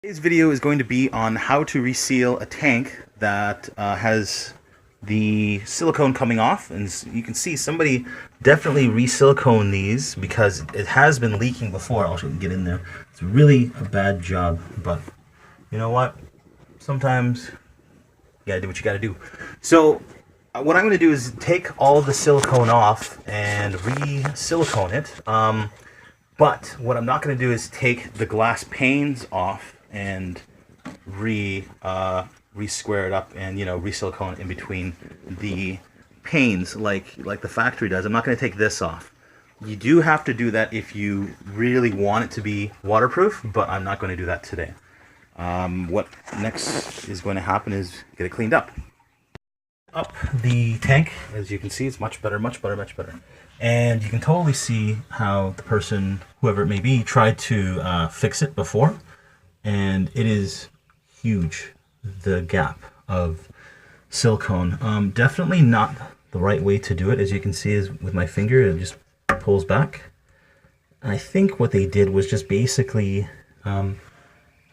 Today's video is going to be on how to reseal a tank that has the silicone coming off, and you can see somebody definitely re-silicone these because it has been leaking before. I'll get in there. It's really a bad job, but you know what? Sometimes you gotta do what you gotta do. So what I'm going to do is take all of the silicone off and re-silicone it. But what I'm not going to do is take the glass panes off and re-square it up and re-silicone in between the panes like the factory does. I'm not going to take this off. You do have to do that if you really want it to be waterproof, but I'm not going to do that today. What next is going to happen is get it cleaned up. The tank, as you can see, it's much better. And you can totally see how the person, whoever it may be, tried to fix it before. And it is huge, the gap of silicone. Definitely not the right way to do it. As you can see, is with my finger, it just pulls back. I think what they did was just basically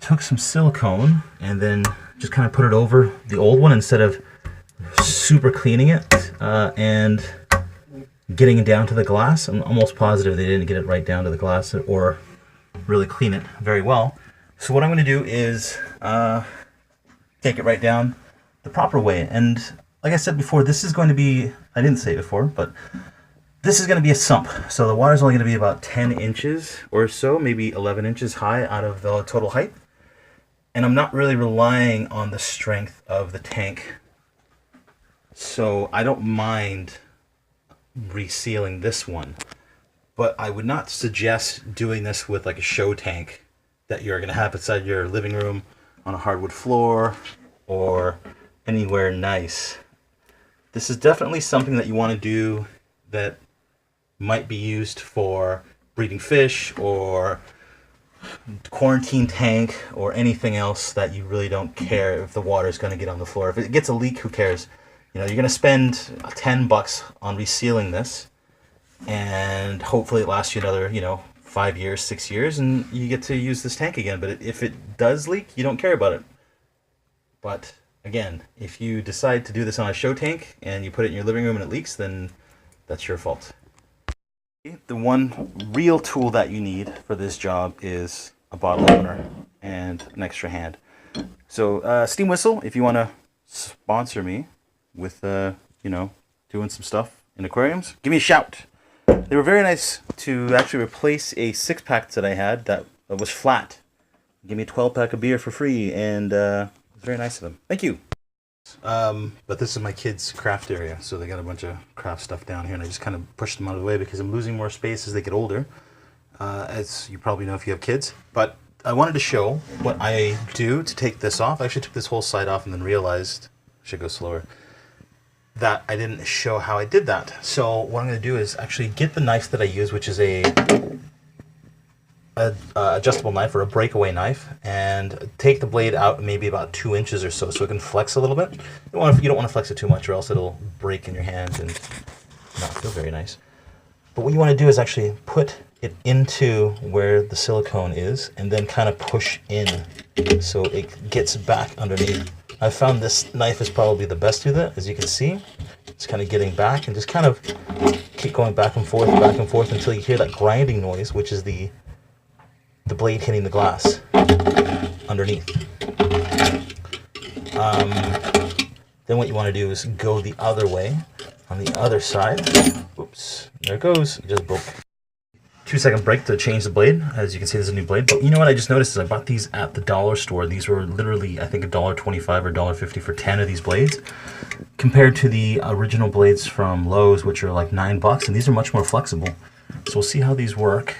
took some silicone and then just kind of put it over the old one instead of super cleaning it and getting it down to the glass. I'm almost positive they didn't get it right down to the glass or really clean it very well. So what I'm going to do is take it right down the proper way. And like I said before, this is going to be, I didn't say it before, but this is going to be a sump. So the water is only going to be about 10 inches or so, maybe 11 inches high out of the total height. And I'm not really relying on the strength of the tank. So I don't mind resealing this one, but I would not suggest doing this with like a show tank that you're going to have inside your living room on a hardwood floor or anywhere nice. This is definitely something that you want to do that might be used for breeding fish or quarantine tank or anything else that you really don't care if the water is going to get on the floor. If it gets a leak, who cares? You're going to spend $10 on resealing this, and hopefully it lasts you another 5 years, 6 years, and you get to use this tank again. But if it does leak, you don't care about it. But again, if you decide to do this on a show tank and you put it in your living room and it leaks, then that's your fault. The one real tool that you need for this job is a bottle opener and an extra hand. So Steam Whistle, if you want to sponsor me with doing some stuff in aquariums, give me a shout. They were very nice to actually replace a 6-pack that I had that was flat. Give me a 12-pack of beer for free, and it was very nice of them. Thank you. But this is my kids' craft area, so they got a bunch of craft stuff down here, and I just kind of pushed them out of the way because I'm losing more space as they get older, as you probably know if you have kids. But I wanted to show what I do to take this off. I actually took this whole side off and then realized I should go slower, that I didn't show how I did that. So what I'm going to do is actually get the knife that I use, which is a adjustable knife or a breakaway knife, and take the blade out maybe about 2 inches or so it can flex a little bit. You don't want to flex it too much or else it'll break in your hand and not feel very nice. But what you want to do is actually put it into where the silicone is and then kind of push in so it gets back underneath. I found this knife is probably the best to do that. As you can see, it's kind of getting back and just kind of keep going back and forth until you hear that grinding noise, which is the blade hitting the glass underneath. Then what you want to do is go the other way on the other side. Oops, there it goes. It just broke. 2-second break to change the blade. As you can see, there's a new blade. But you know what I just noticed is I bought these at the dollar store. These were literally, I think, $1.25 or $1.50 for 10 of these blades, compared to the original blades from Lowe's, which are like $9, and these are much more flexible. So we'll see how these work.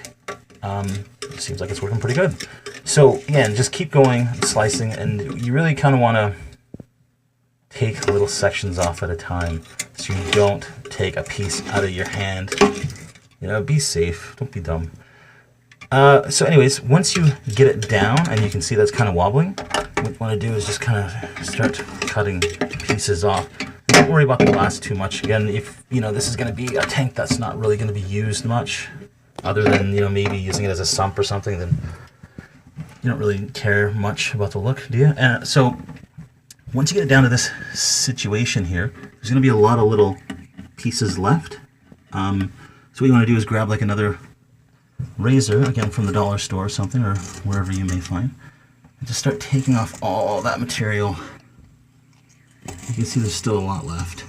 It seems like it's working pretty good. So again, just keep going, slicing, and you really kind of want to take little sections off at a time so you don't take a piece out of your hand. Be safe. Don't be dumb. So anyways, once you get it down and you can see that's kind of wobbling, what you want to do is just kind of start cutting pieces off. Don't worry about the glass too much. Again, if this is going to be a tank that's not really going to be used much, other than maybe using it as a sump or something, then You don't really care much about the look, do you? And so once you get it down to this situation here, there's going to be a lot of little pieces left. So what you want to do is grab like another razor, again from the dollar store or something, or wherever you may find, and just start taking off all that material. You can see there's still a lot left.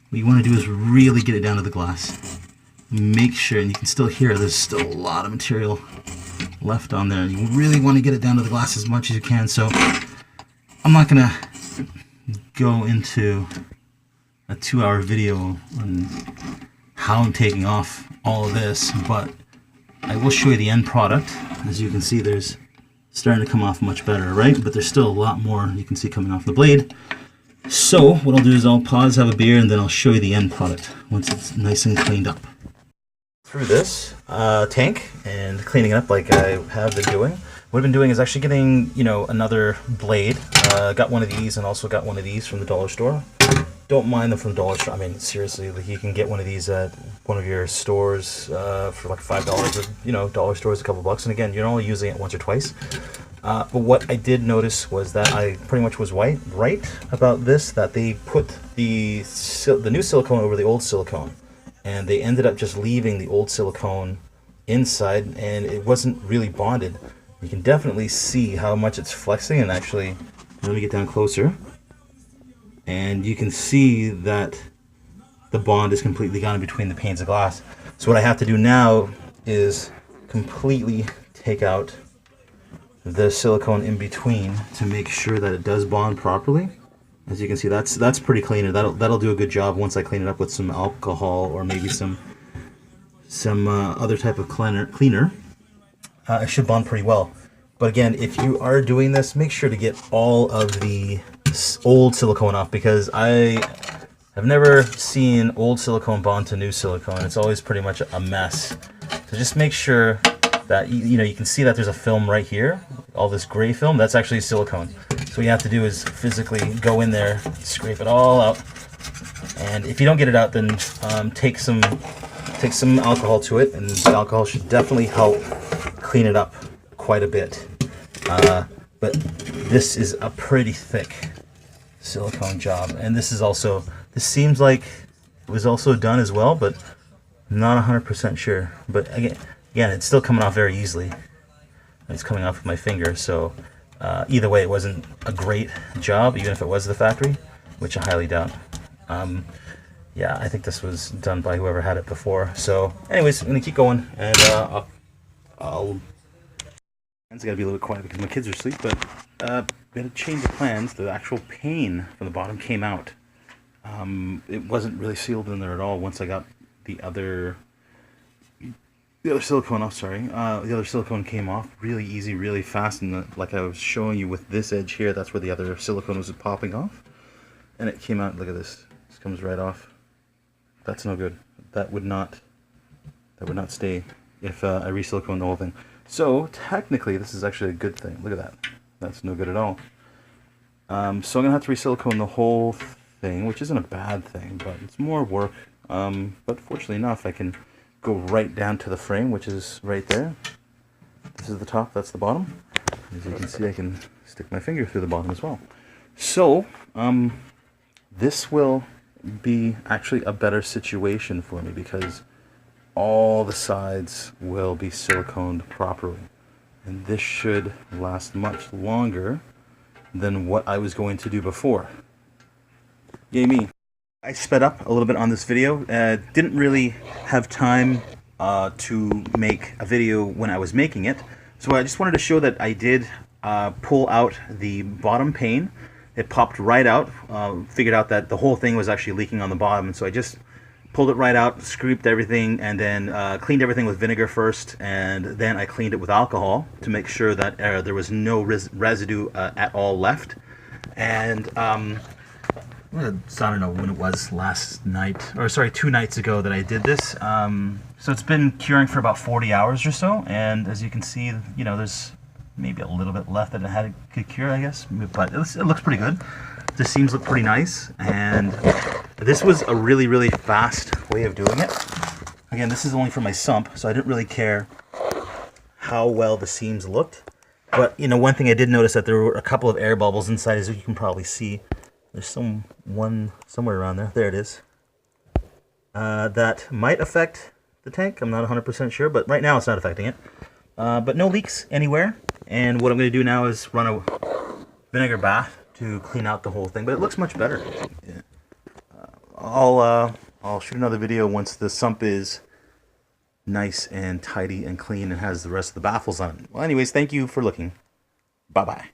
What you want to do is really get it down to the glass. Make sure, and you can still hear there's still a lot of material left on there. You really want to get it down to the glass as much as you can. So I'm not going to go into a 2-hour video on how I'm taking off all of this, but I will show you the end product. As you can see, there's starting to come off much better, right? But there's still a lot more you can see coming off the blade. So what I'll do is I'll pause, have a beer, and then I'll show you the end product once it's nice and cleaned up. Through this tank and cleaning it up like I have been doing. What I've been doing is actually getting, you know, another blade. Got one of these and also got one of these from the dollar store. Don't mind them from the dollar store. I mean, seriously, like, you can get one of these at one of your stores for like $5, or, you know, dollar stores a couple bucks. And again, you're only using it once or twice. But what I did notice was that I pretty much was right about this, that they put the new silicone over the old silicone, and they ended up just leaving the old silicone inside, and it wasn't really bonded. You can definitely see how much it's flexing, and actually, let me get down closer, and you can see that the bond is completely gone between the panes of glass. So what I have to do now is completely take out the silicone in between to make sure that it does bond properly. As you can see, that's pretty clean. That'll do a good job once I clean it up with some alcohol or maybe some other type of cleaner. It should bond pretty well. But again, if you are doing this, make sure to get all of the old silicone off, because I have never seen old silicone bond to new silicone. It's always pretty much a mess. So just make sure that you know, you can see that there's a film right here, all this gray film. That's actually silicone. So what you have to do is physically go in there, scrape it all out, and if you don't get it out, then take some alcohol to it, and the alcohol should definitely help clean it up quite a bit. But this is a pretty thick silicone job, and this seems like it was also done as well, but not 100% sure. But again, it's still coming off very easily. It's coming off with my finger, so either way, it wasn't a great job, even if it was the factory, which I highly doubt. Yeah, I think this was done by whoever had it before. So anyways, I'm gonna keep going, and I gotta be a little bit quiet because my kids are asleep, but we had a change of plans. The actual pane from the bottom came out. It wasn't really sealed in there at all once I got the other silicone off. The other silicone came off really easy, really fast, and like I was showing you with this edge here, that's where the other silicone was popping off, and it came out. Look at this. This comes right off. That's no good. That would not stay if I re-silicone the whole thing. So technically, this is actually a good thing. Look at that. That's no good at all. So I'm gonna have to re-silicone the whole thing, which isn't a bad thing, but it's more work. But fortunately enough, I can go right down to the frame, which is right there. This is the top, that's the bottom. As you can see, I can stick my finger through the bottom as well. So this will be actually a better situation for me, because all the sides will be siliconed properly, and this should last much longer than what I was going to do before. Yay me. I sped up a little bit on this video. Didn't really have time to make a video when I was making it, so I just wanted to show that I did pull out the bottom pane. It popped right out. Figured out that the whole thing was actually leaking on the bottom, and so I just pulled it right out, scraped everything, and then cleaned everything with vinegar first, and then I cleaned it with alcohol to make sure that there was no residue at all left. And I don't know when it was, last night, or sorry, 2 nights ago that I did this. So it's been curing for about 40 hours or so, and as you can see, you know, there's maybe a little bit left that it could cure, I guess, but it looks pretty good. The seams look pretty nice, and this was a really, really fast way of doing it. Again, this is only for my sump, so I didn't really care how well the seams looked. But, you know, one thing I did notice that there were a couple of air bubbles inside, as you can probably see. There's one somewhere around there. There it is. That might affect the tank. I'm not 100% sure, but right now it's not affecting it. But no leaks anywhere. And what I'm going to do now is run a vinegar bath to clean out the whole thing. But it looks much better. Yeah. I'll shoot another video once the sump is nice and tidy and clean and has the rest of the baffles on it. Well, anyways, thank you for looking. Bye-bye.